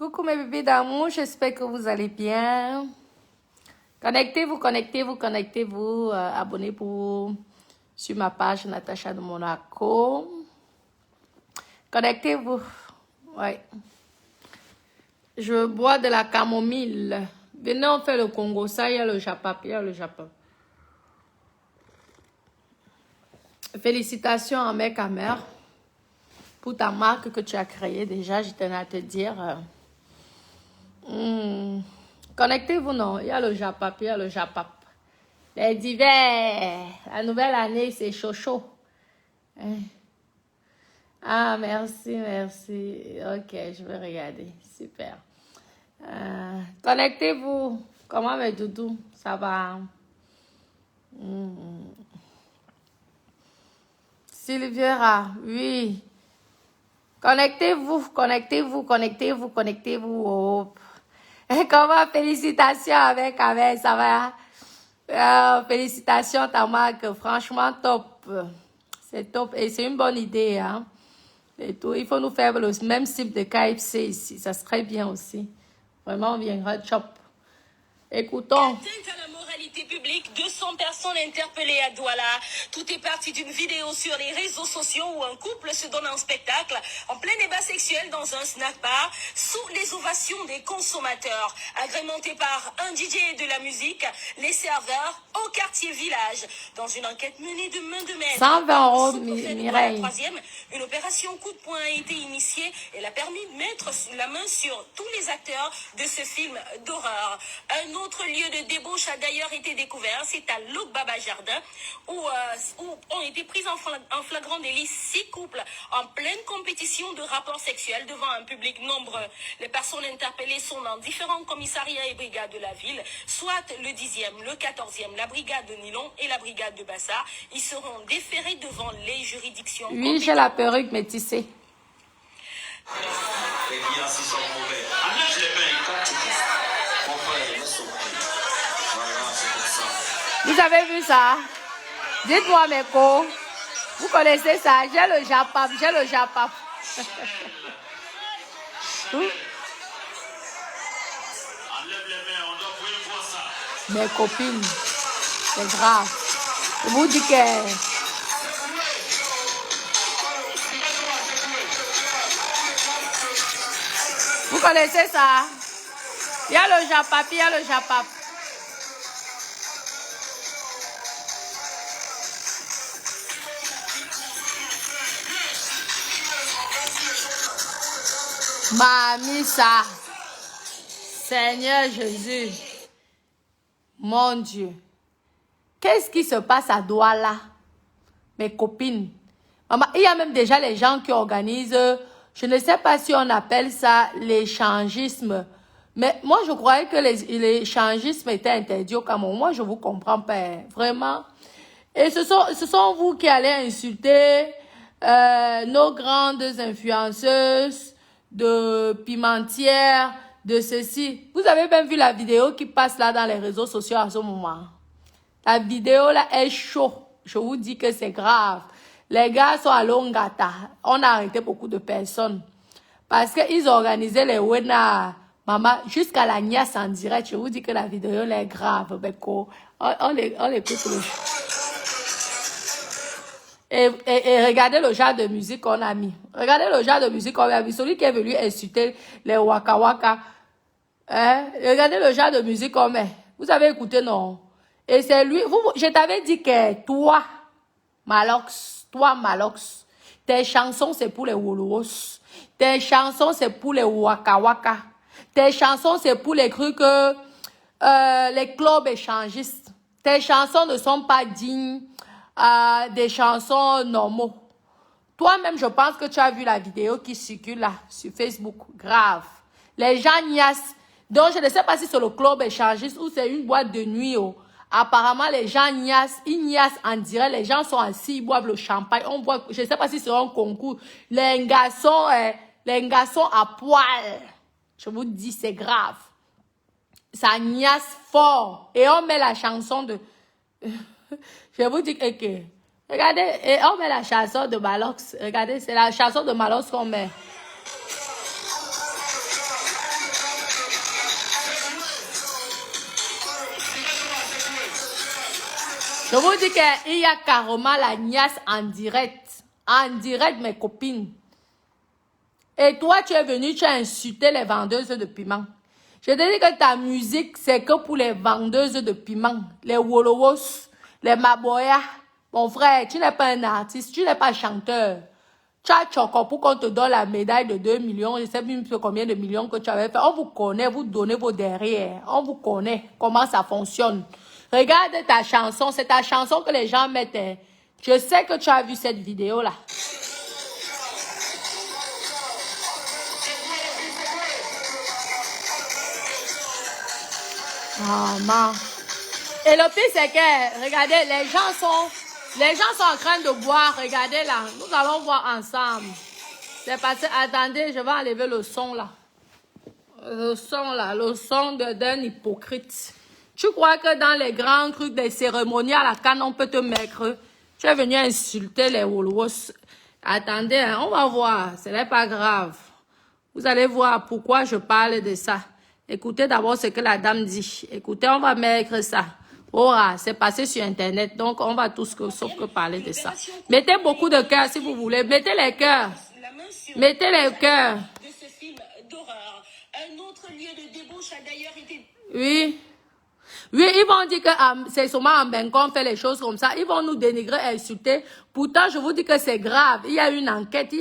Coucou mes bébés d'amour, j'espère que vous allez bien. Connectez-vous, connectez-vous, connectez-vous. Abonnez-vous sur ma page Natacha de Monaco. Connectez-vous. Ouais. Je bois de la camomille. Venez, on fait le Congo. Ça, il y a le Japap. Il y a le Japap. Félicitations à mec, à mère, pour ta marque que tu as créée déjà. Je tenais à te dire. Connectez-vous, non? Il y a le Japap, il y a le Japap. Les divers. La nouvelle année, c'est chaud, chaud. Ah, merci, merci. Ok, je vais regarder. Super. Connectez-vous. Comment mes doudous? Ça va? Sylviera, oui. Connectez-vous, connectez-vous, connectez-vous, connectez-vous. Oh. Comment? Félicitations avec, ça va? Félicitations ta marque, franchement top. C'est top et c'est une bonne idée. Hein? Et tout. Il faut nous faire le même type de KFC ici, ça serait bien aussi. Vraiment, on viendra chop. Écoutons. Atteinte à la moralité publique, 200 personnes interpellées à Douala. Tout est parti d'une vidéo sur les réseaux sociaux où un couple se donne un spectacle en plein débat sexuel dans un snack bar sous les ovations des consommateurs. Agrémenté par un DJ et de la musique, les serveurs au quartier village. Dans une enquête menée de main de maître. 120 € Mireille. Troisième, une opération coup de poing a été initiée. Elle a permis de mettre la main sur tous les acteurs de ce film d'horreur. Un autre lieu de débauche a d'ailleurs été découvert, c'est à Lok-Baba Jardin, où ont été pris en flagrant délit 6 couples en pleine compétition de rapports sexuels devant un public nombreux. Les personnes interpellées sont dans différents commissariats et brigades de la ville, soit le 10e, le 14e, la brigade de Nilon et la brigade de Bassar. Ils seront déférés devant les juridictions. Oui, j'ai la perruque métissée. Vous avez vu ça? Dites-moi mes co. Vous connaissez ça? J'ai le Japap, j'ai le Japap. Mes copines, c'est grave. Je vous dis que... Vous connaissez ça? Il y a le Japap, il y a le Japap. Mamisa, Seigneur Jésus, mon Dieu, qu'est-ce qui se passe à Douala, mes copines? Maman, il y a même déjà les gens qui organisent, je ne sais pas si on appelle ça l'échangisme, mais moi je croyais que l'échangisme était interdit au Cameroun. Moi je vous comprends pas, vraiment. Et ce sont vous qui allez insulter nos grandes influenceuses de pimentière, de ceci. Vous avez même vu la vidéo qui passe là dans les réseaux sociaux à ce moment. La vidéo là est chaud. Je vous dis que c'est grave. Les gars sont à Longata. On a arrêté beaucoup de personnes. Parce qu'ils ont organisé les webinars. Maman, jusqu'à la niasse en direct. Je vous dis que la vidéo là est grave. On l'écoute le... Et regardez le genre de musique qu'on a mis. Regardez le genre de musique qu'on a mis. Celui qui est venu insulter les Waka Waka. Regardez le genre de musique qu'on met. Vous avez écouté, non? Et c'est lui. Je t'avais dit que toi, Malox, tes chansons, c'est pour les Wolowos. Tes chansons, c'est pour les Waka Waka. Tes chansons, c'est pour les trucs, les clubs échangistes. Tes chansons ne sont pas dignes des chansons normaux. Toi-même, je pense que tu as vu la vidéo qui circule là, sur Facebook. Grave. Les gens niassent. Donc, je ne sais pas si c'est le club échangiste ou c'est une boîte de nuit. Oh. Apparemment, les gens niassent. Ils niassent en direct. Les gens sont assis, ils boivent le champagne. On boit, je ne sais pas si c'est un concours. Les garçons à poil. Je vous dis, c'est grave. Ça niasse fort. Et on met la chanson de... Je vous dis que... Regardez, et on met la chanson de Malox. Regardez, c'est la chanson de Malox qu'on met. Je vous dis qu'il y a carrément la niasse en direct. En direct, mes copines. Et toi, tu es venu, tu as insulté les vendeuses de piment. Je te dis que ta musique, c'est que pour les vendeuses de piment. Les Wolowos, les Maboya. Mon frère, tu n'es pas un artiste, tu n'es pas chanteur. Tu as choco pour qu'on te donne la médaille de 2 millions. Je ne sais même plus combien de millions que tu avais fait. On vous connaît, vous donnez vos derrière. On vous connaît comment ça fonctionne. Regarde ta chanson, c'est ta chanson que les gens mettent. Je sais que tu as vu cette vidéo-là. Maman. Et le pire, c'est que, regardez, les gens sont en train de boire. Regardez là, nous allons voir ensemble. C'est passé, attendez, je vais enlever le son là. Le son là, le son d'un hypocrite. Tu crois que dans les grands trucs des cérémonies à la canne, on peut te mettre? Tu es venu insulter les Wolwos. Attendez, hein, on va voir, ce n'est pas grave. Vous allez voir pourquoi je parle de ça. Écoutez d'abord ce que la dame dit. Écoutez, on va mettre ça. Oh, c'est passé sur Internet, donc on va tous sauf que parler de ça. Mettez beaucoup de cœurs si vous voulez. Mettez les cœurs. Mettez les cœurs. De ce film d'horreur. Un autre lieu de débauche a d'ailleurs été... Oui. Oui, ils vont dire que c'est seulement en Benko qu'on fait les choses comme ça. Ils vont nous dénigrer, insulter. Pourtant, je vous dis que c'est grave. Il y a une enquête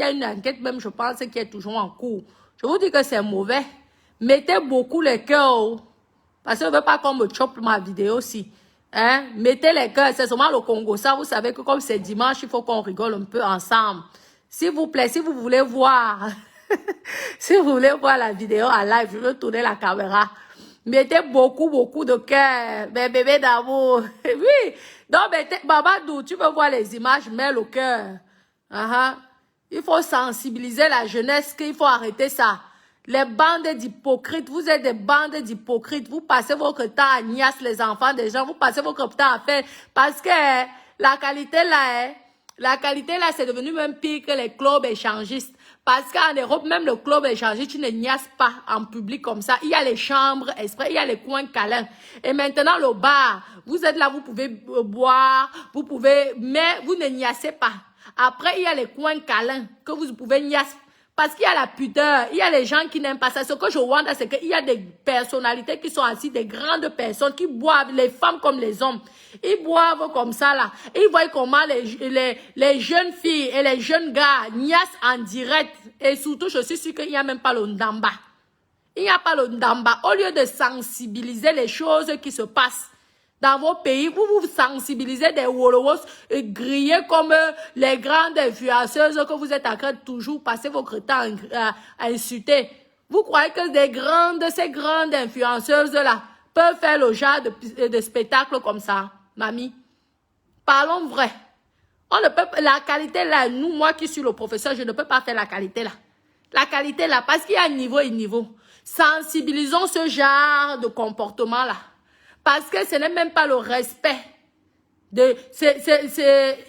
même, je pense, qui est toujours en cours. Je vous dis que c'est mauvais. Mettez beaucoup les cœurs. Parce que je ne veux pas qu'on me chope ma vidéo aussi. Hein? Mettez les cœurs. C'est seulement le Congo. Ça, vous savez que comme c'est dimanche, il faut qu'on rigole un peu ensemble. S'il vous plaît, si vous voulez voir, si vous voulez voir la vidéo en live, je veux tourner la caméra. Mettez beaucoup de cœur, mes bébés d'amour. Oui. Donc, mettez, Babadou, tu veux voir les images, mets le cœur. Il faut sensibiliser la jeunesse qu'il faut arrêter ça. Les bandes d'hypocrites, vous êtes des bandes d'hypocrites. Vous passez votre temps à niasse les enfants des gens. Vous passez votre temps à faire. Parce que la qualité là, c'est devenu même pire que les clubs échangistes. Parce qu'en Europe, même le club échangiste, tu ne niasses pas en public comme ça. Il y a les chambres exprès, il y a les coins câlins. Et maintenant, le bar, vous êtes là, vous pouvez boire, vous pouvez, mais vous ne niassez pas. Après, il y a les coins câlins que vous pouvez niasser. Parce qu'il y a la pudeur, il y a les gens qui n'aiment pas ça. Ce que je vois, c'est qu'il y a des personnalités qui sont assises, des grandes personnes qui boivent, les femmes comme les hommes. Ils boivent comme ça, là. Ils voient comment les jeunes filles et les jeunes gars niassent en direct. Et surtout, je suis sûre qu'il n'y a même pas le ndamba. Il n'y a pas le ndamba. Au lieu de sensibiliser les choses qui se passent dans vos pays, vous vous sensibilisez des Wolowos et grillez comme les grandes influenceuses que vous êtes en train de toujours passer votre temps à insulter. Vous croyez que ces grandes influenceuses-là peuvent faire le genre de spectacle comme ça, mamie? Parlons vrai. On ne peut, la qualité là, nous, moi qui suis le professeur, je ne peux pas faire la qualité là. La qualité là, parce qu'il y a niveau et niveau. Sensibilisons ce genre de comportement là. Parce que ce n'est même pas le respect. Il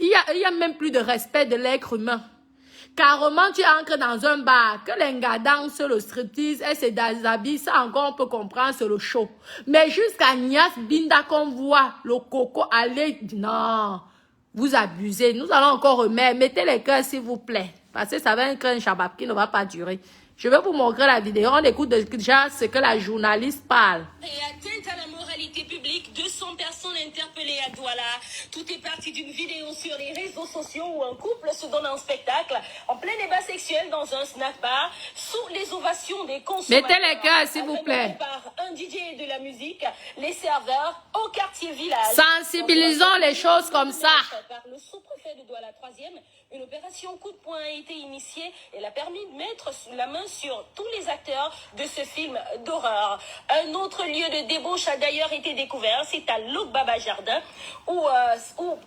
y a même plus de respect de l'être humain. Carrément, tu entres dans un bar, que les gars dansent le striptease et se déshabillent, ça encore on peut comprendre, c'est le show. Mais jusqu'à Nias Binda qu'on voit le coco aller, non, vous abusez. Nous allons encore remettre, mettez les cœurs s'il vous plaît. Parce que ça va être un shabab qui ne va pas durer. Je vais vous montrer la vidéo. On écoute déjà ce que la journaliste parle. Et atteinte à la moralité publique, 200 personnes interpellées à Douala. Tout est parti d'une vidéo sur les réseaux sociaux où un couple se donne un spectacle en plein débat sexuel dans un snack bar sous les ovations des consommateurs. Mettez les cœurs, s'il vous plaît. Par un DJ de la musique, les serveurs au quartier village. Sensibilisons les choses comme ça. Par le sous-préfet de Douala 3e, une opération coup de poing a été initiée. Elle a permis de mettre la main sur tous les acteurs de ce film d'horreur. Un autre lieu de débauche a d'ailleurs été découvert. C'est à Lok Baba Jardin où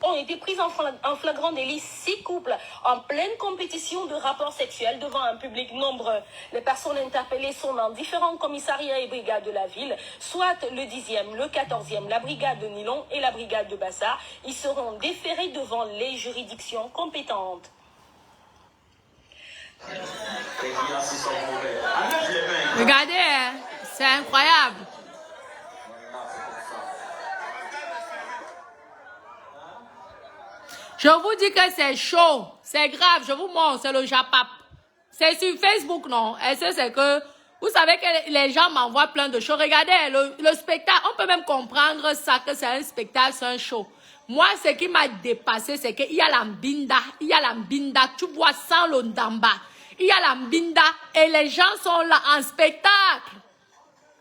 ont été pris en flagrant délit 6 couples en pleine compétition de rapports sexuels devant un public nombreux. Les personnes interpellées sont dans différents commissariats et brigades de la ville, soit le 10e, le 14e, la brigade de Nilon et la brigade de Bassa. Ils seront déférés devant les juridictions compétentes. Regardez, c'est incroyable. Je vous dis que c'est chaud, c'est grave, je vous montre, c'est le Japap. C'est sur Facebook, non? Et c'est que, vous savez que les gens m'envoient plein de choses. Regardez, le spectacle, on peut même comprendre ça, que c'est un spectacle, c'est un show. Moi, ce qui m'a dépassé, c'est qu'il y a la mbinda, tu vois, sans le ndamba. Il y a la mbinda, et les gens sont là en spectacle.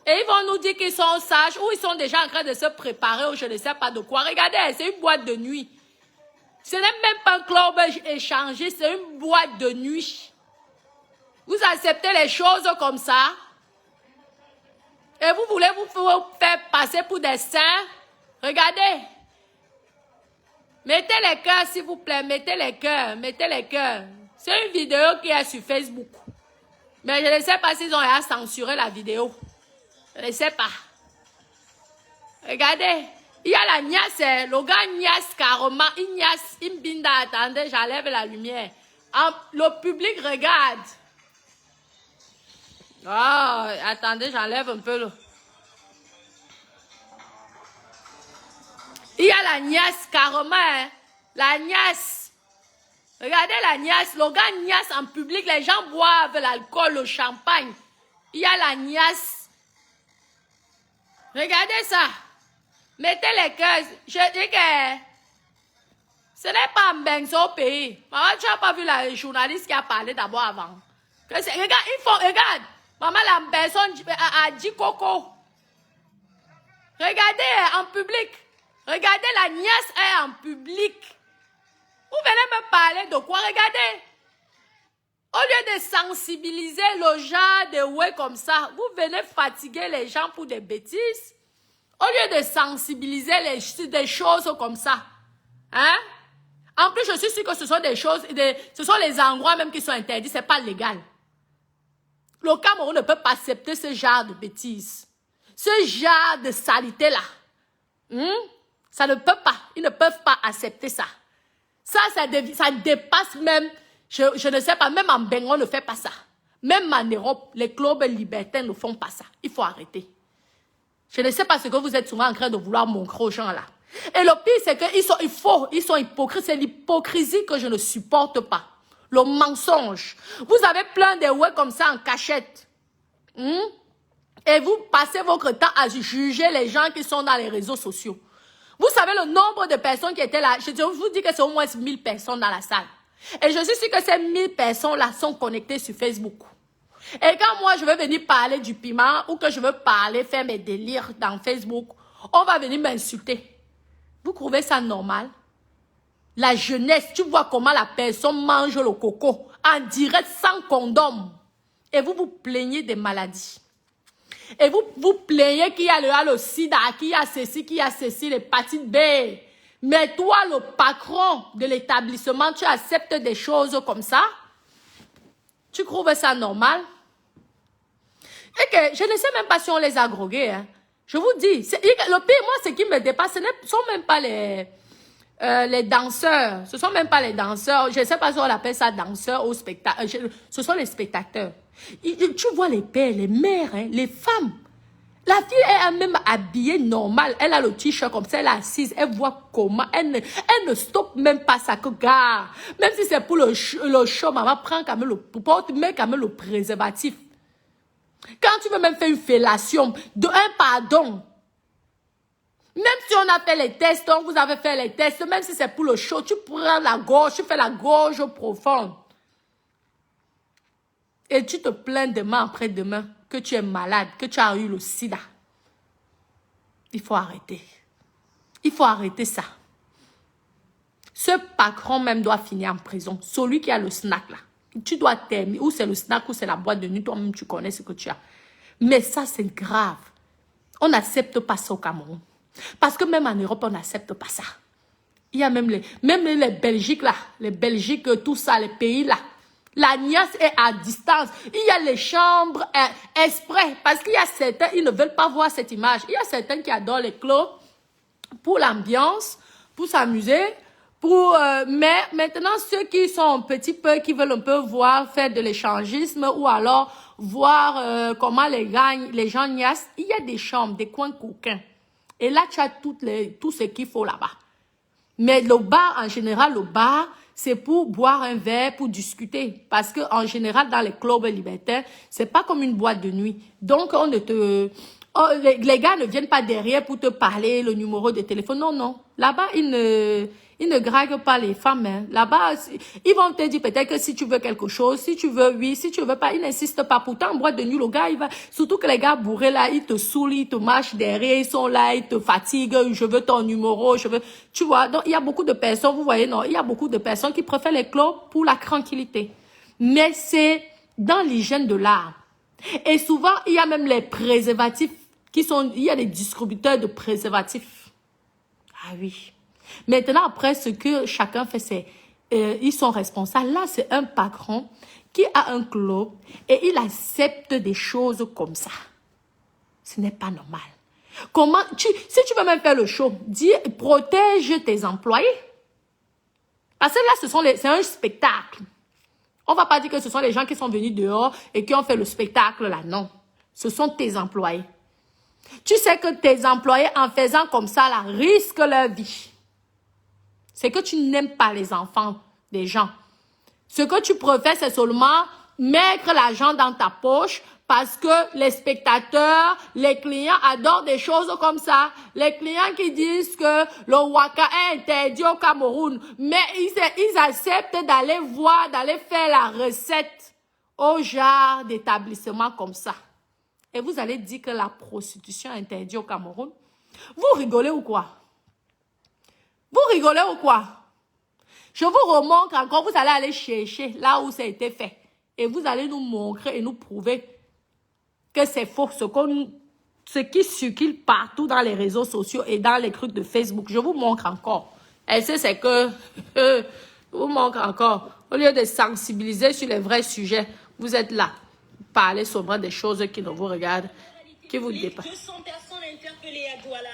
Et ils vont nous dire qu'ils sont sages, ou ils sont déjà en train de se préparer, ou je ne sais pas de quoi. Regardez, c'est une boîte de nuit. Ce n'est même pas un club échangé, c'est une boîte de nuit. Vous acceptez les choses comme ça. Et vous voulez vous faire passer pour des saints. Regardez. Mettez les cœurs, s'il vous plaît. Mettez les cœurs. Mettez les cœurs. C'est une vidéo qui est sur Facebook. Mais je ne sais pas s'ils ont censuré la vidéo. Je ne sais pas. Regardez. Il y a la niasse. Le gars niasse carrément. Il niasse. Il mbinda. Attendez, j'enlève la lumière. Le public regarde. Oh, attendez, j'enlève un peu le... Il y a la niasse carrément, hein? La niasse. Regardez la niasse. Le gars niasse en public. Les gens boivent l'alcool, le champagne. Il y a la niasse. Regardez ça. Mettez les cœurs. Je dis que ce n'est pas un benzo au pays. Maman, tu n'as pas vu la journaliste qui a parlé d'abord avant. Regarde, regarde. Maman, la personne a dit coco. Regardez en public. Regardez, la nièce est en public. Vous venez me parler de quoi? Regardez. Au lieu de sensibiliser le genre de ouais comme ça, vous venez fatiguer les gens pour des bêtises. Au lieu de sensibiliser des choses comme ça. Hein? En plus, je suis sûre que ce sont des choses, ce sont les endroits même qui sont interdits. Ce n'est pas légal. Le Cameroun ne peut pas accepter ce genre de bêtises. Ce genre de saleté-là. Ça ne peut pas. Ils ne peuvent pas accepter ça. Ça dépasse même, je ne sais pas, même en Bengo, on ne fait pas ça. Même en Europe, les clubs libertins ne font pas ça. Il faut arrêter. Je ne sais pas ce que vous êtes souvent en train de vouloir montrer aux gens là. Et le pire, c'est qu'ils sont hypocrites. C'est l'hypocrisie que je ne supporte pas. Le mensonge. Vous avez plein de ouais comme ça en cachette. Et vous passez votre temps à juger les gens qui sont dans les réseaux sociaux. Vous savez le nombre de personnes qui étaient là. Je vous dis que c'est au moins 1000 personnes dans la salle. Et je suis sûre que ces 1000 personnes-là sont connectées sur Facebook. Et quand moi, je veux venir parler du piment ou que je veux parler, faire mes délires dans Facebook, on va venir m'insulter. Vous trouvez ça normal? La jeunesse, tu vois comment la personne mange le coco en direct sans condom. Et vous vous plaignez des maladies. Et vous vous plaignez qu'il y a le sida, qu'il y a ceci, l'hépatite B. Mais toi, le patron de l'établissement, tu acceptes des choses comme ça? Tu trouves ça normal? Et que je ne sais même pas si on les a drogués. Hein. Je vous dis, le pire, moi, ce qui me dépasse, ce ne sont même pas les danseurs. Ce ne sont même pas les danseurs. Je ne sais pas si on appelle ça danseurs ou spectateurs. Ce sont les spectateurs. Tu vois les pères, les mères, hein, les femmes. La fille est même habillée normal. Elle a le t-shirt comme ça, elle est assise. Elle voit comment. Elle ne stoppe même pas ça. Que gars. Même si c'est pour le show, maman prend quand même met quand même le préservatif. Quand tu veux même faire une fellation, pardon. Même si on a fait les tests, vous avez fait les tests, même si c'est pour le show, tu prends la gorge, tu fais la gorge profonde. Et tu te plains demain après demain que tu es malade, que tu as eu le sida. Il faut arrêter. Il faut arrêter ça. Ce patron même doit finir en prison. Celui qui a le snack là. Tu dois terminer. Ou c'est le snack ou c'est la boîte de nuit. Toi-même, tu connais ce que tu as. Mais ça, c'est grave. On n'accepte pas ça au Cameroun. Parce que même en Europe, on n'accepte pas ça. Il y a même les Belgiques là. Les Belgiques, tout ça, les pays là. La niasse est à distance. Il y a les chambres exprès. Parce qu'il y a certains, ils ne veulent pas voir cette image. Il y a certains qui adorent les clubs pour l'ambiance, pour s'amuser. Mais maintenant, ceux qui sont un petit peu, qui veulent un peu voir, faire de l'échangisme ou alors voir comment les gens niassent, il y a des chambres, des coins coquins. Et là, tu as tout ce qu'il faut là-bas. Mais le bar, en général, le bar, c'est pour boire un verre, pour discuter. Parce que en général, dans les clubs libertaires, c'est pas comme une boîte de nuit. Donc, on ne te... Oh, les gars ne viennent pas derrière pour te parler le numéro de téléphone. Non, non. Là-bas, ils ne draguent pas les femmes. Hein. Là-bas, ils vont te dire peut-être que si tu veux quelque chose, si tu veux oui, si tu veux pas, ils n'insistent pas. Pourtant, en boîte de nuit, le gars, il va... Surtout que les gars bourrés, là, ils te saoulent, ils te marchent derrière, ils sont là, ils te fatiguent. Je veux ton numéro, je veux... Tu vois, donc il y a beaucoup de personnes, vous voyez, non, il y a beaucoup de personnes qui préfèrent les clubs pour la tranquillité. Mais c'est dans l'hygiène de l'art. Et souvent, il y a même les préservatifs il y a des distributeurs de préservatifs. Ah oui. Maintenant, après, ce que chacun fait, c'est, ils sont responsables. Là, c'est un patron qui a un club et il accepte des choses comme ça. Ce n'est pas normal. Si tu veux même faire le show, dis, protège tes employés. Parce que là, c'est un spectacle. On va pas dire que ce sont les gens qui sont venus dehors et qui ont fait le spectacle là, non. Ce sont tes employés. Tu sais que tes employés, en faisant comme ça, là, risquent leur vie. C'est que tu n'aimes pas les enfants des gens. Ce que tu préfères, c'est seulement mettre l'argent dans ta poche parce que les spectateurs, les clients adorent des choses comme ça. Les clients qui disent que le waka est interdit au Cameroun, mais ils acceptent d'aller voir, d'aller faire la recette au genre d'établissement comme ça. Et vous allez dire que la prostitution est interdite au Cameroun? Vous rigolez ou quoi? Vous rigolez ou quoi? Je vous remontre encore, vous allez aller chercher là où ça a été fait. Et vous allez nous montrer et nous prouver que c'est faux. Ce qui circule partout dans les réseaux sociaux et dans les trucs de Facebook. Je vous montre encore. Et c'est que... je vous montre encore. Au lieu de sensibiliser sur les vrais sujets, vous êtes là. Parler souvent des choses qui ne vous regardent, qui vous dépassent. 200 personnes interpellées à Douala.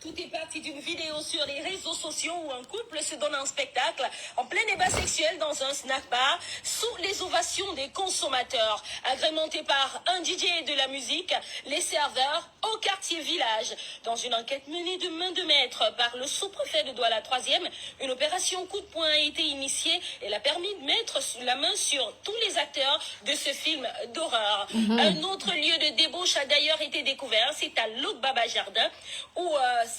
Tout est parti d'une vidéo sur les réseaux sociaux où un couple se donne un spectacle en plein débat sexuel dans un snack bar sous les ovations des consommateurs. Agrémenté par un DJ et de la musique, les serveurs au quartier village. Dans une enquête menée de main de maître par le sous-préfet de Douala 3e, une opération coup de poing a été initiée. Elle a permis de mettre la main sur tous les acteurs de ce film d'horreur. Un autre lieu de débauche a d'ailleurs été découvert. C'est à Lok Baba Jardin où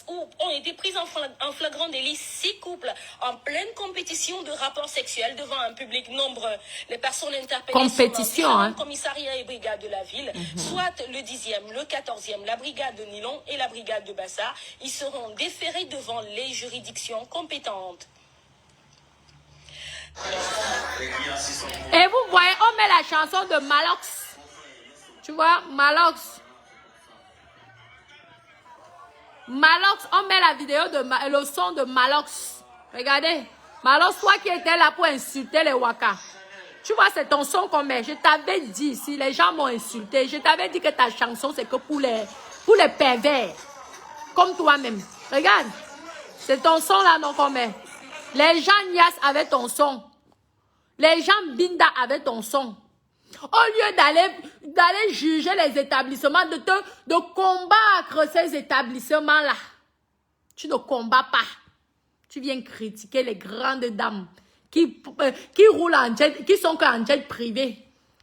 ont été pris en flagrant délit 6 couples en pleine compétition de rapports sexuels devant un public nombreux. Les personnes interpellées sont dans le commissariat et brigade de la ville, soit le 10e, le 14e, la brigade de Nilon et la brigade de Bassar. Ils seront déférés devant les juridictions compétentes. Et vous voyez, on met la chanson de Malox. Tu vois, Malox. Malox, on met la vidéo le son de Malox. Regardez. Malox, toi qui étais là pour insulter les Waka. Tu vois, c'est ton son qu'on met. Je t'avais dit, si les gens m'ont insulté, je t'avais dit que ta chanson, c'est que pour les pervers. Comme toi-même. Regarde. C'est ton son là, non, qu'on met. Les gens Nias avec ton son. Les gens Binda avec ton son. Au lieu d'aller juger les établissements, de combattre ces établissements-là. Tu ne combats pas. Tu viens critiquer les grandes dames qui roulent en jet, qui sont en jet privé.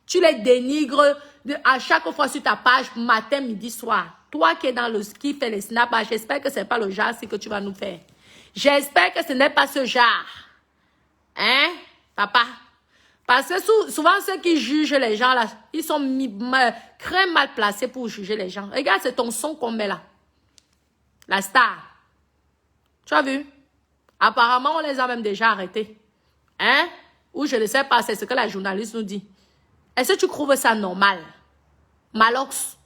Tu les dénigres à chaque fois sur ta page, matin, midi, soir. Toi qui es dans le ski, fait les snaps, j'espère que ce n'est pas le genre que tu vas nous faire. J'espère que ce n'est pas ce genre. Hein, papa? Parce que souvent, ceux qui jugent les gens, là, ils sont très mal placés pour juger les gens. Regarde, c'est ton son qu'on met là. La star. Tu as vu? Apparemment, on les a même déjà arrêtés. Hein? Ou je ne sais pas, c'est ce que la journaliste nous dit. Est-ce que tu trouves ça normal? Malox,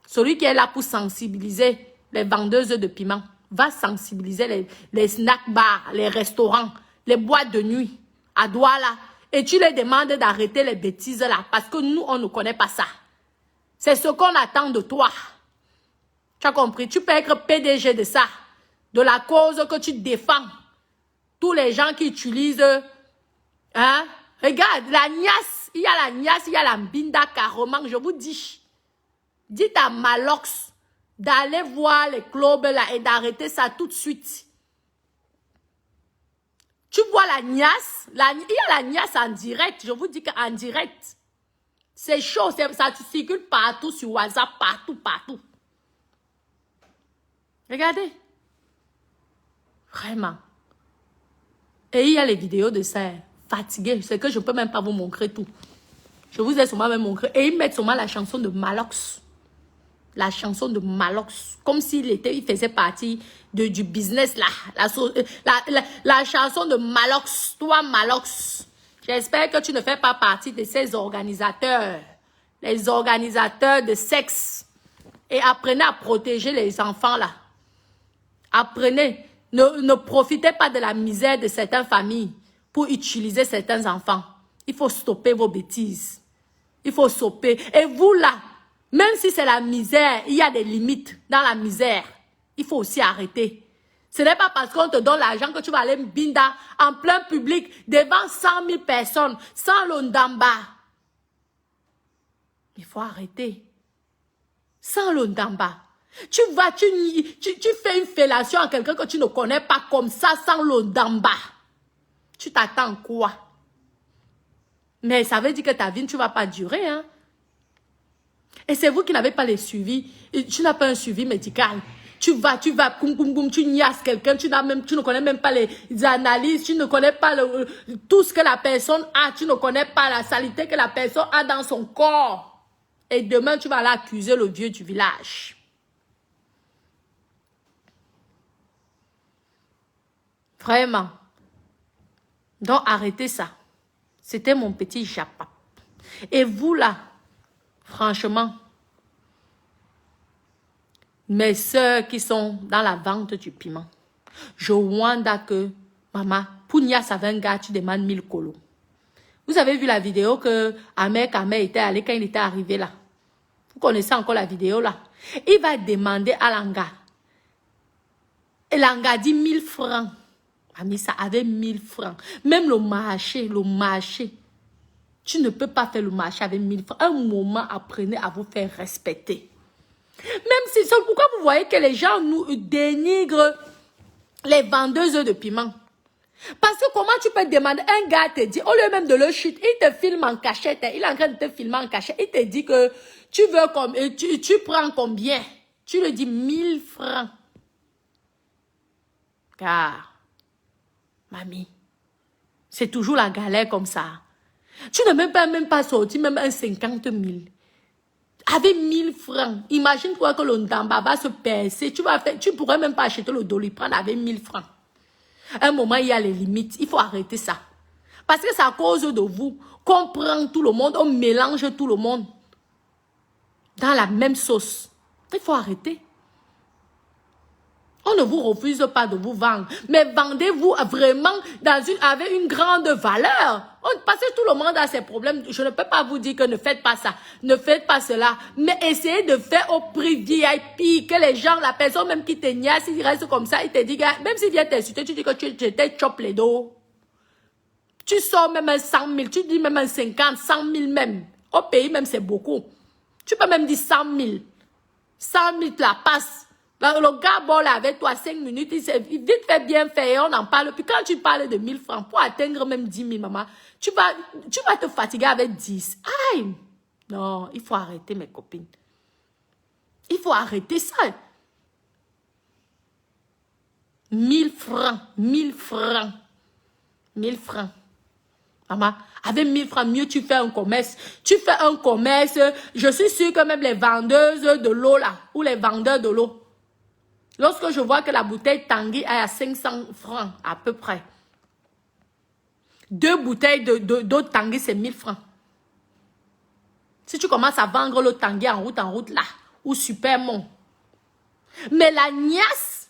celui qui est là pour sensibiliser les vendeuses de piment, va sensibiliser les snack bars, les restaurants, les boîtes de nuit à Douala. Et tu les demandes d'arrêter les bêtises là. Parce que nous, on ne connaît pas ça. C'est ce qu'on attend de toi. Tu as compris? Tu peux être PDG de ça. De la cause que tu défends. Tous les gens qui utilisent... Hein? Regarde, la niasse. Il y a la niasse, il y a la mbinda carrément. Je vous dis. Dites à Malox d'aller voir les clubs là et d'arrêter ça tout de suite. Tu vois la niasse, il y a la niasse en direct, je vous dis qu'en direct. C'est chaud, ça circule partout sur WhatsApp, partout. Regardez. Vraiment. Et il y a les vidéos de ça, fatigué, c'est que je ne peux même pas vous montrer tout. Je vous ai sûrement même montré. Et ils mettent sûrement la chanson de Malox. La chanson de Malox. Comme il faisait partie du business là. La chanson de Malox. Toi Malox. J'espère que tu ne fais pas partie de ces organisateurs. Les organisateurs de sexe. Et apprenez à protéger les enfants là. Apprenez. Ne profitez pas de la misère de certaines familles pour utiliser certains enfants. Il faut stopper vos bêtises. Il faut stopper. Et vous là, même si c'est la misère, il y a des limites dans la misère. Il faut aussi arrêter. Ce n'est pas parce qu'on te donne l'argent que tu vas aller binda en plein public devant 100 000 personnes, sans l'ondamba. Il faut arrêter. Sans l'ondamba. Tu vas, tu fais une fellation à quelqu'un que tu ne connais pas comme ça, sans l'ondamba. Tu t'attends quoi? Mais ça veut dire que ta vie, tu ne vas pas durer. Hein? Et c'est vous qui n'avez pas les suivis. Tu n'as pas un suivi médical. Tu vas, tu niasses quelqu'un, tu ne connais même pas les analyses, tu ne connais pas tout ce que la personne a, tu ne connais pas la saleté que la personne a dans son corps. Et demain, tu vas aller accuser le vieux du village. Vraiment. Donc, arrêtez ça. C'était mon petit japap. Et vous, là, franchement, mes soeurs qui sont dans la vente du piment, je wanda que, maman, pour Nias avec un gars, tu demandes 1000 colos. Vous avez vu la vidéo que Ahmed Kamel était allé quand il était arrivé là. Vous connaissez encore la vidéo là. Il va demander à Langa. Et Langa dit 1000 francs. Ami, ça avait 1000 francs. Même le marché. Tu ne peux pas faire le marché avec 1000 francs. Un moment, apprenez à vous faire respecter. Même si c'est pourquoi vous voyez que les gens nous dénigrent les vendeuses de piment. Parce que comment tu peux demander, un gars te dit, au lieu même de le shoot, il te filme en cachette, il est en train de te filmer en cachette, il te dit que tu veux tu prends combien? Tu lui dis 1000 francs. Car, mamie, c'est toujours la galère comme ça. Tu n'as même pas sorti même un 50 000. Avec 1000 francs, imagine-toi que le ndamba va se percer. Tu pourrais même pas acheter le doliprane avec 1000 francs. À un moment, il y a les limites. Il faut arrêter ça. Parce que c'est à cause de vous qu'on prend tout le monde, on mélange tout le monde dans la même sauce. Il faut arrêter. On ne vous refuse pas de vous vendre. Mais vendez-vous vraiment avec une grande valeur. Parce que tout le monde a ses problèmes. Je ne peux pas vous dire que ne faites pas ça. Ne faites pas cela. Mais essayez de faire au prix VIP. Que les gens, la personne même qui te niasse, il reste comme ça. Il te dit, même s'il vient t'insulter, tu dis que tu te chopes les dos. Tu sors même un 100 000. Tu dis même un 50, 100 000 même. Au pays même, c'est beaucoup. Tu peux même dire 100 000. 100 000, la passe. Le gars, bon, là, avec toi, 5 minutes, il vite fait bien fait, on en parle. Puis quand tu parles de 1000 francs, pour atteindre même 10 000, maman, tu vas te fatiguer avec 10. Aïe! Non, il faut arrêter, mes copines. Il faut arrêter ça. 1000 francs, 1000 francs, 1000 francs. Maman, avec 1000 francs, mieux tu fais un commerce. Tu fais un commerce, je suis sûre que même les vendeuses de l'eau, là, ou les vendeurs de l'eau, lorsque je vois que la bouteille Tanguy est à 500 francs, à peu près. 2 bouteilles d'eau Tanguy, c'est 1000 francs. Si tu commences à vendre le Tanguy en route là, ou Supermont. Mais la niasse,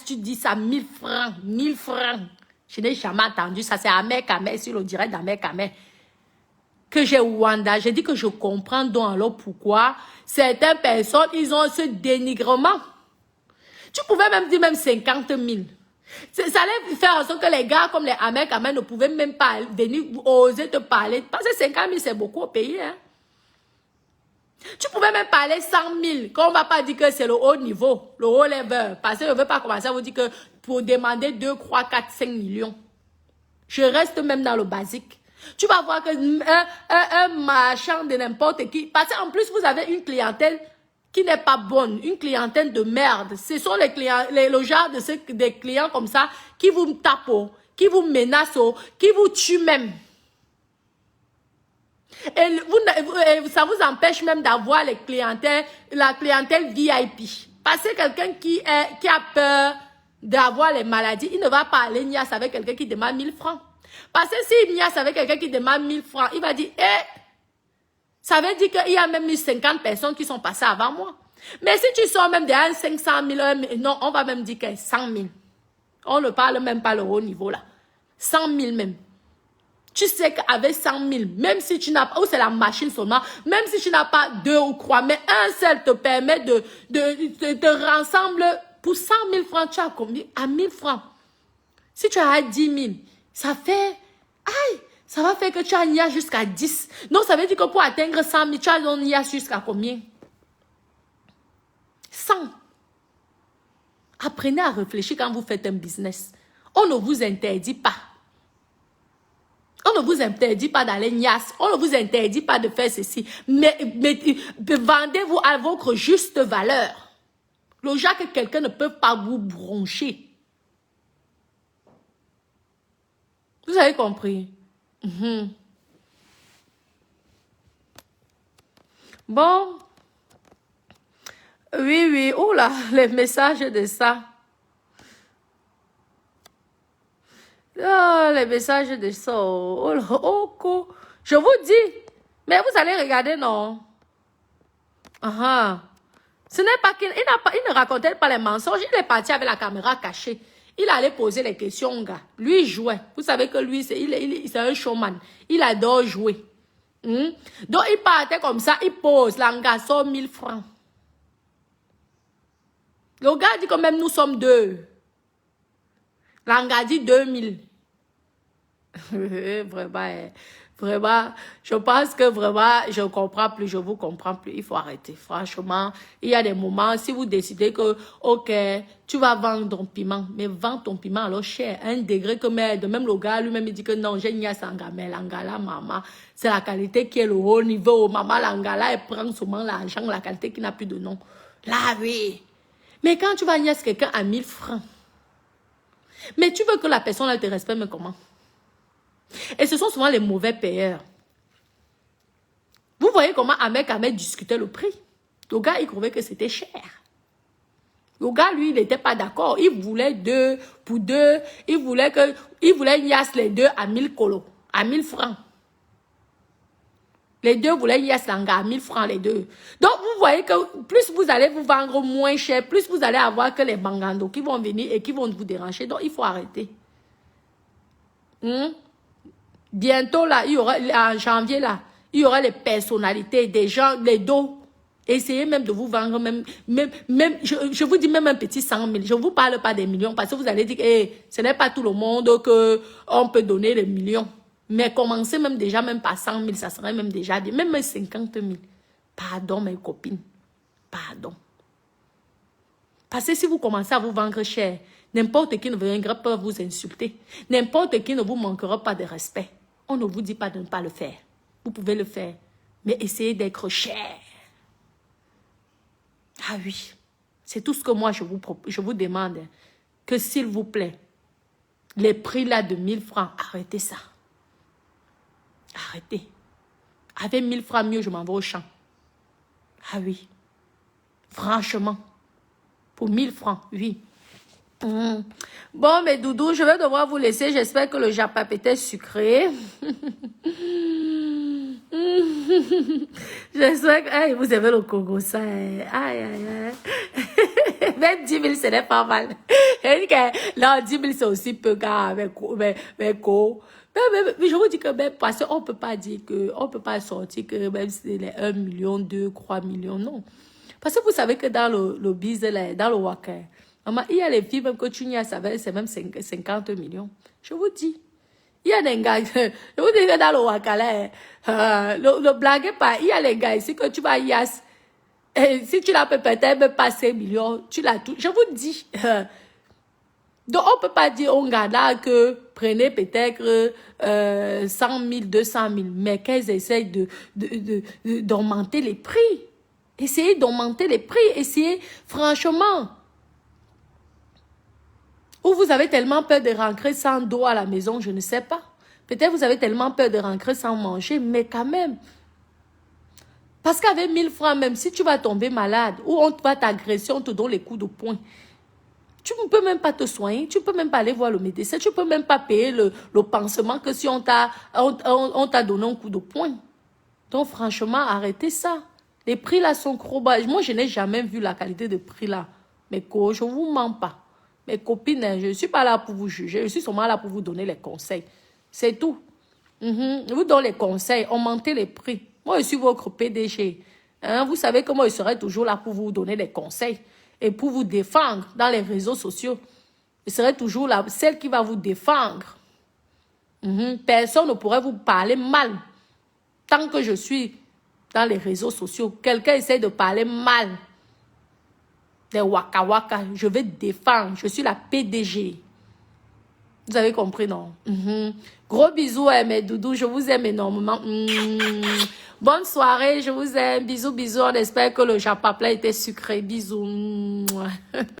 tu dis ça 1000 francs, 1000 francs. Je n'ai jamais entendu ça, c'est Ahmed Kamel, sur le direct d'Ahmed Kamel. Que j'ai Wanda, j'ai dit que je comprends donc alors pourquoi certaines personnes, ils ont ce dénigrement. Tu pouvais même dire même 50 000. Ça allait faire en sorte que les gars comme les Ahmed Kamel ne pouvaient même pas venir oser te parler. Parce que 50 000 c'est beaucoup au pays. Hein? Tu pouvais même parler 100 000. Qu'on ne va pas dire que c'est le haut niveau, le haut level. Parce que je ne veux pas commencer à vous dire que pour demander 2, 3, 4, 5 millions. Je reste même dans le basique. Tu vas voir que un marchand de n'importe qui, parce qu'en plus, vous avez une clientèle qui n'est pas bonne, une clientèle de merde. Ce sont les clients, le genre des clients comme ça qui vous tapent, qui vous menacent, qui vous tuent même. Et ça vous empêche même d'avoir la clientèle VIP. Parce que quelqu'un qui a peur d'avoir les maladies, il ne va pas aller niasse avec quelqu'un qui demande 1000 francs. Parce que s'il niasse avec quelqu'un qui demande 1000 francs, il va dire, ça veut dire qu'il y a même eu 50 personnes qui sont passées avant moi. Mais si tu sors même derrière 500 000, non, on va même dire que 100 000. On ne parle même pas le haut niveau là. 100 000 même. Tu sais qu'avec 100 000, même si tu n'as pas, ou c'est la machine seulement, même si tu n'as pas 2 ou 3, mais un seul te permet de rassembler pour 100 000 francs, tu as combien? À 1000 francs. Si tu as 10 000, ça fait, aïe, ça va faire que tu as un IA jusqu'à 10. Donc, ça veut dire que pour atteindre 100 000, tu as un IA jusqu'à combien? 100. Apprenez à réfléchir quand vous faites un business. On ne vous interdit pas. On ne vous interdit pas d'aller niasse. On ne vous interdit pas de faire ceci. Mais vendez-vous à votre juste valeur. Le genre que quelqu'un ne peut pas vous broncher. Vous avez compris? Bon. Oui, oui. Oh là, les messages de ça. Oh, les messages de ça. Oh, oh, je vous dis. Mais vous allez regarder, non? Ce n'est pas qu'il il ne racontait pas les mensonges. Il est parti avec la caméra cachée. Il allait poser les questions, gars. Lui, il jouait. Vous savez que lui, c'est un showman. Il adore jouer. Donc, il partait comme ça. Il pose. L'anga sort 1000 francs. Le gars dit que même nous sommes 2. L'anga dit 2000. Vraiment, je pense que vraiment, je ne comprends plus, je vous comprends plus. Il faut arrêter. Franchement, il y a des moments, si vous décidez que, ok, tu vas vendre ton piment, mais vends ton piment alors cher, un degré que même le gars lui-même il dit que non, j'ai n'y a sanga, mais l'angala, maman, c'est la qualité qui est le haut niveau. Maman, l'angala, elle prend souvent l'argent, la qualité qui n'a plus de nom. Là, oui. Mais quand tu vas niaiser quelqu'un à 1000 francs, mais tu veux que la personne elle te respecte, mais comment? Et ce sont souvent les mauvais payeurs. Vous voyez comment Ahmed discutait le prix. Le gars, il trouvait que c'était cher. Le gars, lui, il n'était pas d'accord. Il voulait 2 pour 2. Il voulait niasse les 2 à 1000 colos, à 1000 francs. Les 2 voulaient niasse l'anga à 1000 francs, les 2. Donc, vous voyez que plus vous allez vous vendre moins cher, plus vous allez avoir que les bangandos qui vont venir et qui vont vous déranger. Donc, il faut arrêter. Bientôt, là, il y aura, en janvier, là, il y aura les personnalités, des gens, les dos. Essayez même de vous vendre, même je vous dis même un petit 100 000. Je ne vous parle pas des millions, parce que vous allez dire que ce n'est pas tout le monde qu'on peut donner les millions. Mais commencez même déjà, même par 100 000, ça serait même déjà, même 50 000. Pardon, mes copines. Pardon. Parce que si vous commencez à vous vendre cher, n'importe qui ne viendra pas vous insulter. N'importe qui ne vous manquera pas de respect. On ne vous dit pas de ne pas le faire. Vous pouvez le faire. Mais essayez d'être cher. Ah oui. C'est tout ce que moi je vous demande. Que s'il vous plaît, les prix là de 1000 francs, arrêtez ça. Arrêtez. Avec 1000 francs mieux, je m'en vais au champ. Ah oui. Franchement. Pour 1000 francs, oui. Bon, mes doudous, je vais devoir vous laisser. J'espère que le japap était sucré. J'espère que... Hey, vous avez le Congo, ça. Aïe, aïe, aïe. Même 10 000, ce n'est pas mal. Non, 10 000, c'est aussi peu, gars. Mais je vous dis que même, parce qu'on ne peut pas dire que... On ne peut pas sortir que même c'est les 1 million, 2, 3 millions, non. Parce que vous savez que dans le business, dans le waka, maman, il y a les filles même que tu n'y as, c'est même 50 millions. Je vous dis. Il y a des gars, je vous dis que dans le waka, le blague pas, il y a les gars ici que tu vas y as, si tu l'as peut-être même pas 5 millions, tu l'as tout. Je vous dis. Donc, on ne peut pas dire au Ghana que prenez peut-être 100 000, 200 000, mais qu'elles essayent d'augmenter les prix. Essayez d'augmenter les prix. Essayez, franchement. Ou vous avez tellement peur de rentrer sans dos à la maison, je ne sais pas. Peut-être vous avez tellement peur de rentrer sans manger, mais quand même. Parce qu'avec 1000 francs, même si tu vas tomber malade, ou on va t'agresser, on te donne les coups de poing. Tu ne peux même pas te soigner, tu ne peux même pas aller voir le médecin, tu ne peux même pas payer le pansement que si on t'a donné un coup de poing. Donc franchement, arrêtez ça. Les prix là sont trop bas. Moi, je n'ai jamais vu la qualité de prix là. Mais je ne vous mens pas. Mes copines, je ne suis pas là pour vous juger, je suis seulement là pour vous donner les conseils. C'est tout. Je vous donne les conseils, augmentez les prix. Moi, je suis votre PDG. Hein? Vous savez que moi, je serai toujours là pour vous donner des conseils et pour vous défendre dans les réseaux sociaux. Je serai toujours là, celle qui va vous défendre. Personne ne pourrait vous parler mal tant que je suis dans les réseaux sociaux. Quelqu'un essaie de parler mal des waka waka, je vais défendre. Je suis la PDG. Vous avez compris, non? Gros bisous, mes doudous. Je vous aime énormément. Bonne soirée, je vous aime. Bisous, bisous. On espère que le japapla était sucré. Bisous.